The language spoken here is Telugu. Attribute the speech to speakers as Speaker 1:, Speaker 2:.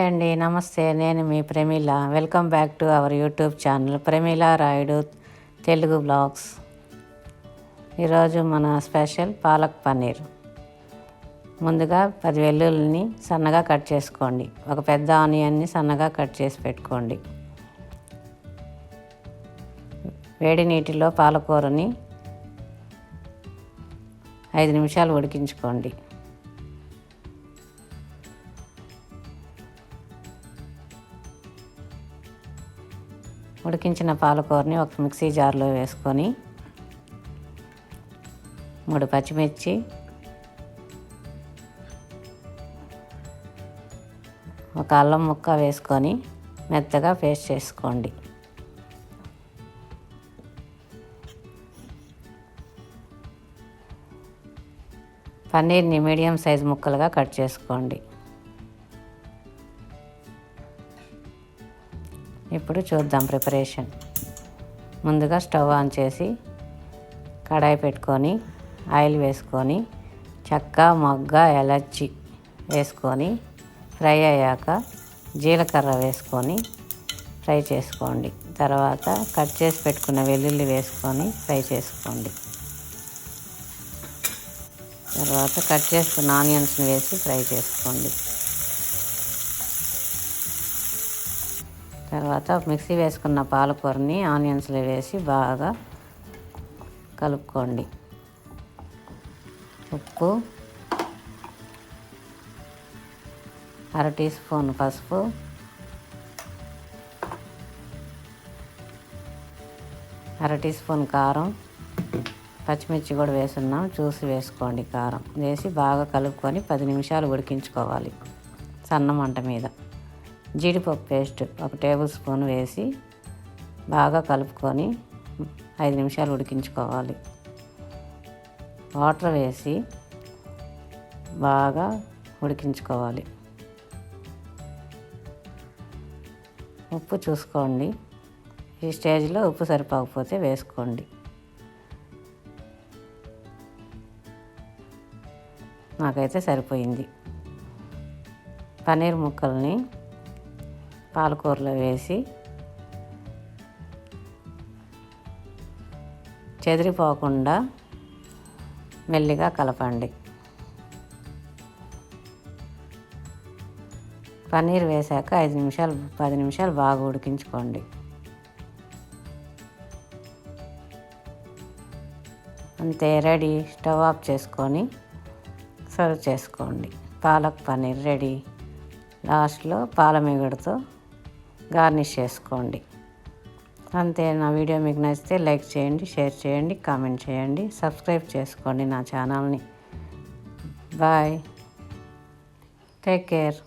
Speaker 1: అండి, నమస్తే. నేను మీ Pramila. Welcome back to our YouTube channel ప్రమిలారాయుడు Telugu vlogs. ఈరోజు మన స్పెషల్ పాలక్ పన్నీర్. ముందుగా 10 వెల్లుల్లిని సన్నగా కట్ చేసుకోండి. ఒక పెద్ద ఆనియన్ని సన్నగా కట్ చేసి పెట్టుకోండి. వేడి నీటిలో పాలకూరని 5 నిమిషాలు ఉడికించుకోండి. ఉడికించిన పాలకూరని ఒక మిక్సీ జార్లో వేసుకొని 3 పచ్చిమిర్చి, ఒక అల్లం ముక్క వేసుకొని మెత్తగా పేస్ట్ చేసుకోండి. పన్నీర్ని మీడియం సైజ్ ముక్కలుగా కట్ చేసుకోండి. ఇప్పుడు చూద్దాం ప్రిపరేషన్. ముందుగా స్టవ్ ఆన్ చేసి కడాయి పెట్టుకొని ఆయిల్ వేసుకొని చెక్క, మొగ్గ, ఎలచి వేసుకొని ఫ్రై అయ్యాక జీలకర్ర వేసుకొని ఫ్రై చేసుకోండి. తర్వాత కట్ చేసి పెట్టుకున్న వెల్లుల్లి వేసుకొని ఫ్రై చేసుకోండి. తర్వాత కట్ చేసుకున్న ఆనియన్స్ని వేసి ఫ్రై చేసుకోండి. తర్వాత మిక్సీ వేసుకున్న పాలకూరని ఆనియన్స్లో వేసి బాగా కలుపుకోండి. ఉప్పు, 1/2 టీ స్పూన్ పసుపు, 1/2 టీ స్పూన్ కారం, పచ్చిమిర్చి కూడా వేసున్నాం, చూసి వేసుకోండి. కారం వేసి బాగా కలుపుకొని 10 నిమిషాలు ఉడికించుకోవాలి సన్న మంట మీద. జీడిపప్పు పేస్ట్ 1 టేబుల్ స్పూన్ వేసి బాగా కలుపుకొని 5 నిమిషాలు ఉడికించుకోవాలి. వాటర్ వేసి బాగా ఉడికించుకోవాలి. ఉప్పు చూసుకోండి. ఈ స్టేజ్లో ఉప్పు సరిపోకపోతే వేసుకోండి. నాకైతే సరిపోయింది. పన్నీర్ ముక్కల్ని పాలకూరలో వేసి చెదిరిపోకుండా మెల్లిగా కలపండి. పన్నీర్ వేసాక 10 నిమిషాలు బాగా ఉడికించుకోండి. అంతే, రెడీ. స్టవ్ ఆఫ్ చేసుకొని సర్వ్ చేసుకోండి. పాలక్ పన్నీర్ రెడీ. లాస్ట్లో పాలమీగడతో గార్నిష్ చేసుకోండి. అంతే. నా వీడియో మీకు నచ్చితే లైక్ చేయండి, షేర్ చేయండి, కామెంట్ చేయండి, సబ్స్క్రైబ్ చేసుకోండి నా ఛానల్ని. Bye, take care.